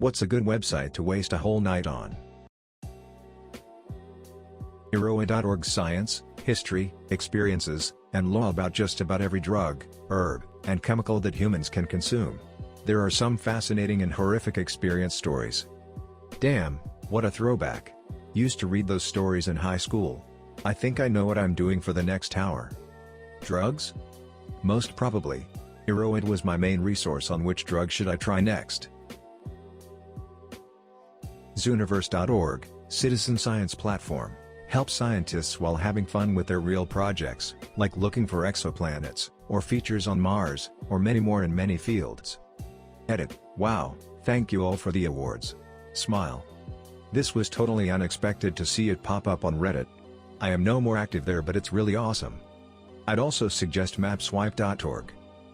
What's a good website to waste a whole night on? Eroa.org. Science, history, experiences, and law about just about every drug, herb, and chemical that humans can consume. There are some fascinating and horrific experience stories. Damn, what a throwback. Used to read those stories in high school. I think I know what I'm doing for the next hour. Drugs? Most probably. Eroa was my main resource on which drug should I try next. Zooniverse.org, citizen science platform, helps scientists while having fun with their real projects, like looking for exoplanets, or features on Mars, or many more in many fields. Edit, wow, thank you all for the awards. Smile. This was totally unexpected to see it pop up on Reddit. I am no more active there, but it's really awesome. I'd also suggest mapswipe.org.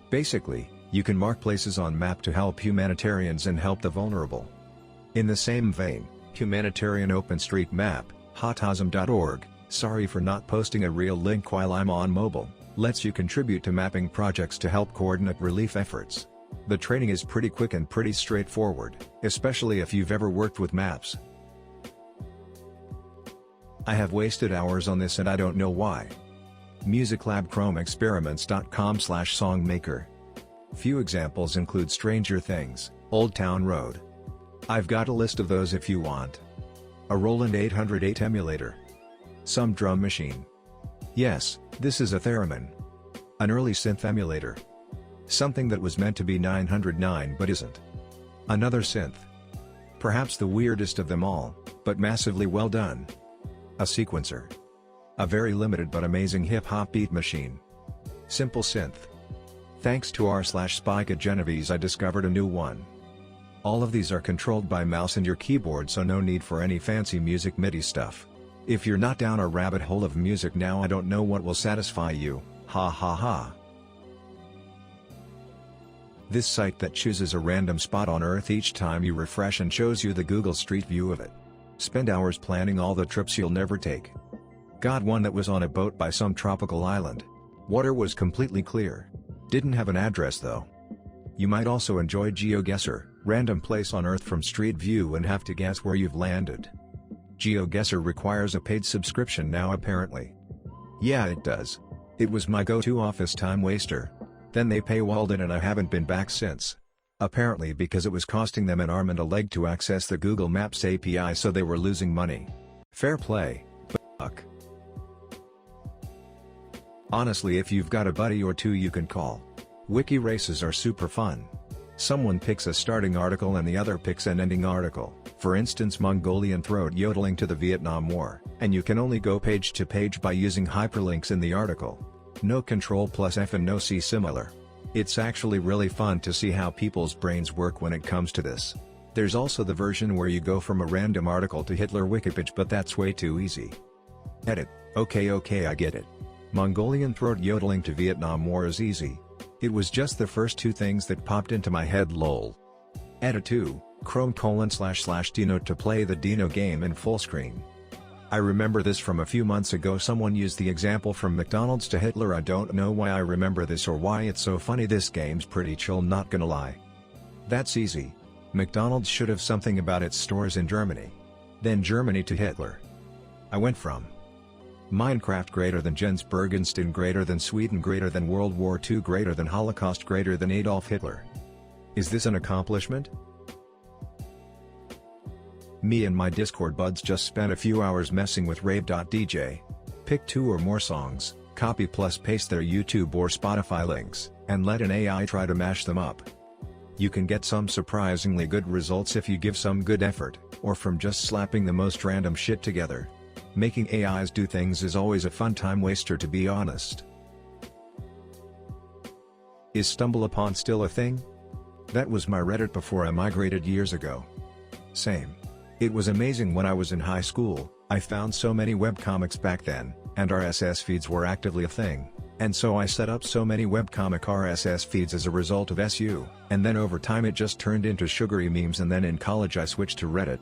Basically, you can mark places on map to help humanitarians and help the vulnerable. In the same vein, humanitarian OpenStreetMap, hotasm.org, sorry for not posting a real link while I'm on mobile, lets you contribute to mapping projects to help coordinate relief efforts. The training is pretty quick and pretty straightforward, especially if you've ever worked with maps. I have wasted hours on this and I don't know why. musiclabchromeexperiments.com/songmaker. Few examples include Stranger Things, Old Town Road. I've got a list of those if you want. A Roland 808 emulator. Some drum machine. Yes, this is a theremin. An early synth emulator. Something that was meant to be 909 but isn't. Another synth. Perhaps the weirdest of them all, but massively well done. A sequencer. A very limited but amazing hip-hop beat machine. Simple synth. Thanks to r/Spike at Genovese I discovered a new one. All of these are controlled by mouse and your keyboard, so no need for any fancy music MIDI stuff. If you're not down a rabbit hole of music now, I don't know what will satisfy you, ha ha ha. This site that chooses a random spot on Earth each time you refresh and shows you the Google Street View of it. Spend hours planning all the trips you'll never take. Got one that was on a boat by some tropical island. Water was completely clear. Didn't have an address though. You might also enjoy GeoGuessr, random place on Earth from Street View and have to guess where you've landed. GeoGuessr requires a paid subscription now apparently. Yeah, it does. It was my go-to office time waster. Then they paywalled it and I haven't been back since. Apparently because it was costing them an arm and a leg to access the Google Maps API, so they were losing money. Fair play, but fuck. Honestly, if you've got a buddy or two you can call. Wiki races are super fun. Someone picks a starting article and the other picks an ending article, for instance Mongolian throat yodeling to the Vietnam War, and you can only go page to page by using hyperlinks in the article. No Ctrl+F and no C similar. It's actually really fun to see how people's brains work when it comes to this. There's also the version where you go from a random article to Hitler Wikipage, but that's way too easy. Edit, okay I get it. Mongolian throat yodeling to Vietnam War is easy. It was just the first two things that popped into my head, lol. Edit 2, Chrome://Dino to play the Dino game in full screen. I remember this from a few months ago. Someone used the example from McDonald's to Hitler. I don't know why I remember this or why it's so funny. This game's pretty chill, not gonna lie. That's easy. McDonald's should have something about its stores in Germany. Then Germany to Hitler. I went from Minecraft greater than Jens Bergensten greater than Sweden greater than World War II greater than Holocaust greater than Adolf Hitler. Is this an accomplishment? Me and my Discord buds just spent a few hours messing with rave.dj. Pick 2 or more songs, copy plus paste their YouTube or Spotify links, and let an AI try to mash them up. You can get some surprisingly good results if you give some good effort, or from just slapping the most random shit together. Making AIs do things is always a fun time waster, to be honest. Is StumbleUpon still a thing? That was my Reddit before I migrated years ago. Same. It was amazing when I was in high school. I found so many webcomics back then, and RSS feeds were actively a thing, and so I set up so many webcomic RSS feeds as a result of SU, and then over time it just turned into sugary memes, and then in college I switched to Reddit.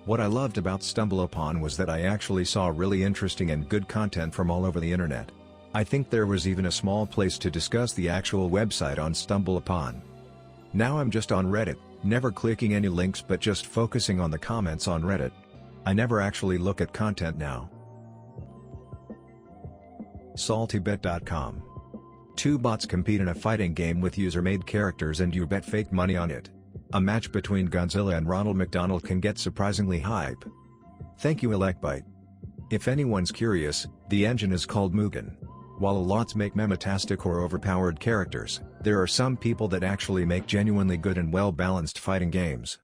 What I loved about StumbleUpon was that I actually saw really interesting and good content from all over the internet. I think there was even a small place to discuss the actual website on StumbleUpon. Now I'm just on Reddit, Never clicking any links but just focusing on the comments on Reddit. I never actually look at content now. SaltyBet.com. Two bots compete in a fighting game with user-made characters and you bet fake money on it. A match between Godzilla and Ronald McDonald can get surprisingly hype. Thank you LAKEY. If anyone's curious, the engine is called Mugen. While a lots make memetastic or overpowered characters, there are some people that actually make genuinely good and well-balanced fighting games.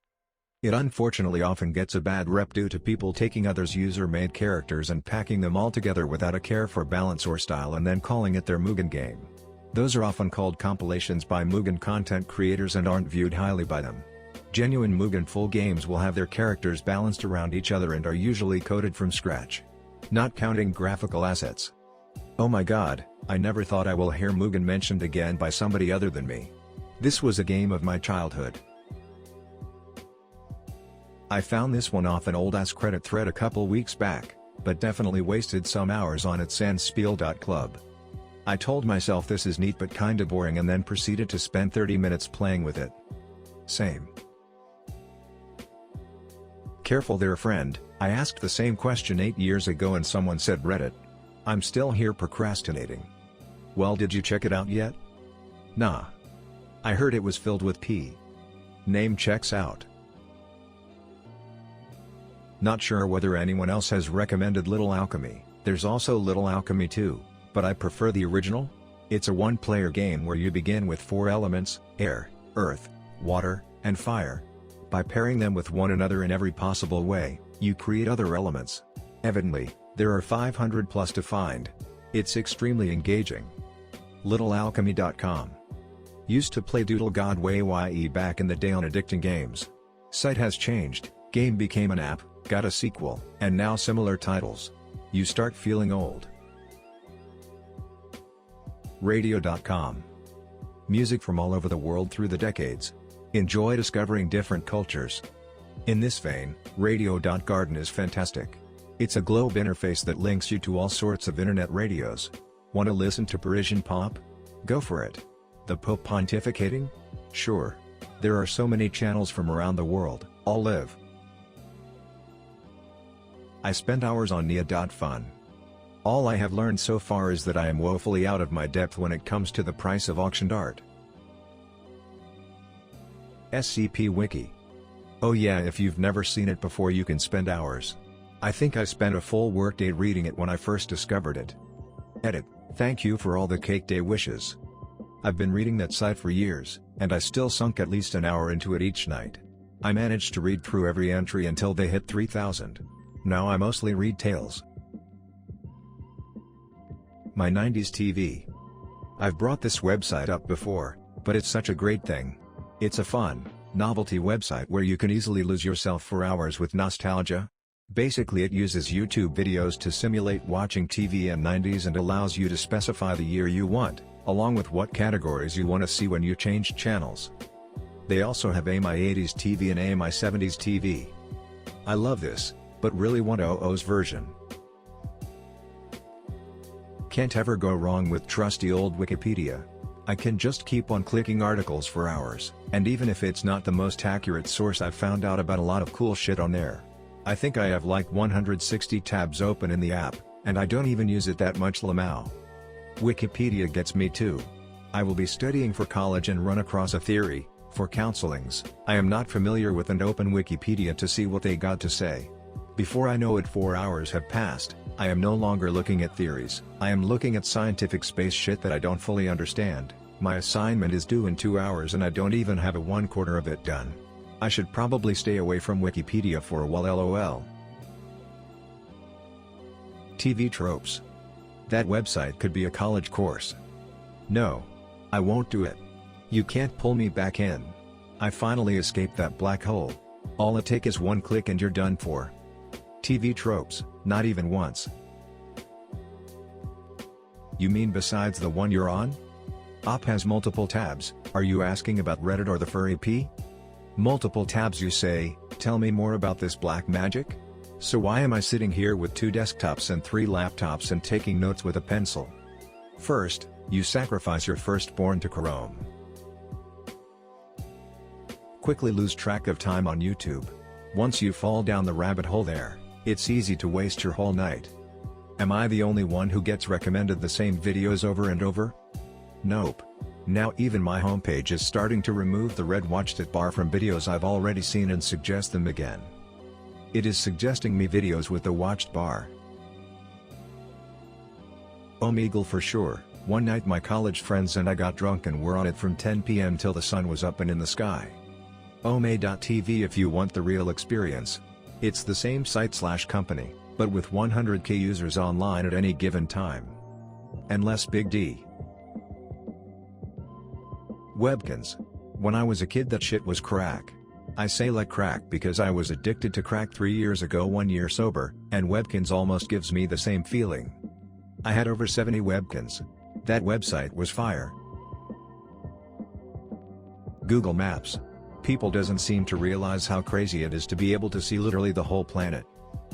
It unfortunately often gets a bad rep due to people taking others' user-made characters and packing them all together without a care for balance or style and then calling it their Mugen game. Those are often called compilations by Mugen content creators and aren't viewed highly by them. Genuine Mugen full games will have their characters balanced around each other and are usually coded from scratch. Not counting graphical assets. Oh my god, I never thought I will hear Mugen mentioned again by somebody other than me. This was a game of my childhood. I found this one off an old AskReddit thread a couple weeks back, but definitely wasted some hours on it sans spiel.club. I told myself this is neat but kinda boring and then proceeded to spend 30 minutes playing with it. Same. Careful there friend, I asked the same question 8 years ago and someone said Reddit. I'm still here procrastinating. Well, did you check it out yet? Nah. I heard it was filled with pee. Name checks out. Not sure whether anyone else has recommended Little Alchemy. There's also Little Alchemy 2, but I prefer the original. It's a one-player game where you begin with 4 elements, air, earth, water, and fire. By pairing them with one another in every possible way, you create other elements. Evidently, there are 500 plus to find. It's extremely engaging. LittleAlchemy.com. Used to play Doodle God Way back in the day on addicting games. Site has changed, game became an app, got a sequel, and now similar titles. You start feeling old. Radio.com. Music from all over the world through the decades. Enjoy discovering different cultures. In this vein, Radio.garden is fantastic. It's a globe interface that links you to all sorts of internet radios. Want to listen to Parisian pop? Go for it. The Pope pontificating? Sure. There are so many channels from around the world, all live. I spent hours on Nia.fun. All I have learned so far is that I am woefully out of my depth when it comes to the price of auctioned art. SCP Wiki. Oh yeah, if you've never seen it before you can spend hours. I think I spent a full workday reading it when I first discovered it. Edit, thank you for all the cake day wishes. I've been reading that site for years, and I still sunk at least an hour into it each night. I managed to read through every entry until they hit 3,000. Now I mostly read tales. My 90s TV. I've brought this website up before, but it's such a great thing. It's a fun, novelty website where you can easily lose yourself for hours with nostalgia. Basically it uses YouTube videos to simulate watching TV in 90s and allows you to specify the year you want, along with what categories you want to see when you change channels. They also have AMI 80s TV and AMI 70s TV. I love this, but really want OO's version. Can't ever go wrong with trusty old Wikipedia. I can just keep on clicking articles for hours, and even if it's not the most accurate source I've found out about a lot of cool shit on there. I think I have like 160 tabs open in the app, and I don't even use it that much lamau. Wikipedia gets me too. I will be studying for college and run across a theory, for counselings, I am not familiar with and open Wikipedia to see what they got to say. Before I know it 4 hours have passed, I am no longer looking at theories, I am looking at scientific space shit that I don't fully understand. My assignment is due in 2 hours and I don't even have a 1/4 of it done. I should probably stay away from Wikipedia for a while lol. TV tropes. That website could be a college course. No. I won't do it. You can't pull me back in. I finally escaped that black hole. All it takes is one click and you're done for. TV tropes, not even once. You mean besides the one you're on? Op has multiple tabs, are you asking about Reddit or the furry P? Multiple tabs you say, tell me more about this black magic? So why am I sitting here with 2 desktops and 3 laptops and taking notes with a pencil? First, you sacrifice your firstborn to Chrome. quickly lose track of time on YouTube. Once you fall down the rabbit hole there, it's easy to waste your whole night. Am I the only one who gets recommended the same videos over and over? Nope. Now even my homepage is starting to remove the red watched it bar from videos I've already seen and suggest them again. It is suggesting me videos with the watched bar. Omegle for sure. One night my college friends and I got drunk and were on it from 10 p.m. till the sun was up and in the sky. Ome.tv if you want the real experience. It's the same site/company, but with 100k users online at any given time. And less Big D. Webkins. When I was a kid that shit was crack. I say like crack because I was addicted to crack 3 years ago, 1 year sober, and Webkins almost gives me the same feeling. I had over 70 Webkins. That website was fire. Google Maps. People doesn't seem to realize how crazy it is to be able to see literally the whole planet.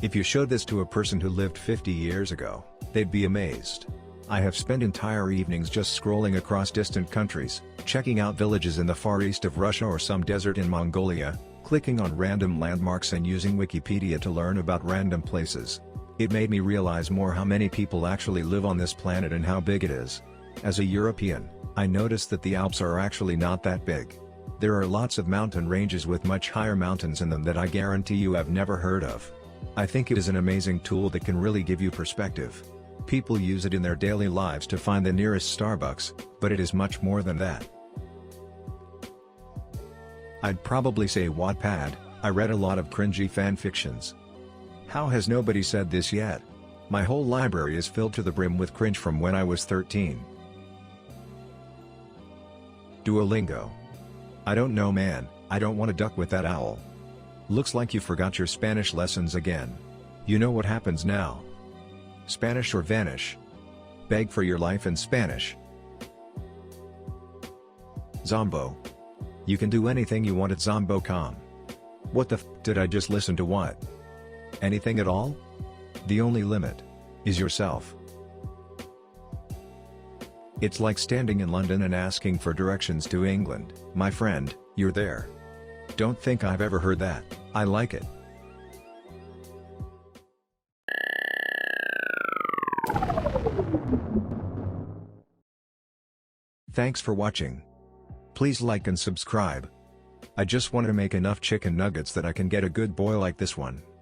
If you showed this to a person who lived 50 years ago, they'd be amazed. I have spent entire evenings just scrolling across distant countries, checking out villages in the far east of Russia or some desert in Mongolia, clicking on random landmarks and using Wikipedia to learn about random places. It made me realize more how many people actually live on this planet and how big it is. As a European, I noticed that the Alps are actually not that big. There are lots of mountain ranges with much higher mountains in them that I guarantee you have never heard of. I think it is an amazing tool that can really give you perspective. People use it in their daily lives to find the nearest Starbucks, but it is much more than that. I'd probably say Wattpad. I read a lot of cringy fan fictions. How has nobody said this yet? My whole library is filled to the brim with cringe from when I was 13. Duolingo. I don't know man, I don't want to duck with that owl. Looks like you forgot your Spanish lessons again. You know what happens now. Spanish or vanish. Beg for your life in Spanish. Zombo. You can do anything you want at Zombo.com. What the f did I just listen to? What? Anything at all? The only limit is yourself. It's like standing in London and asking for directions to England. My friend, you're there. Don't think I've ever heard that. I like it. Thanks for watching. Please like and subscribe. I just want to make enough chicken nuggets that I can get a good boil like this one.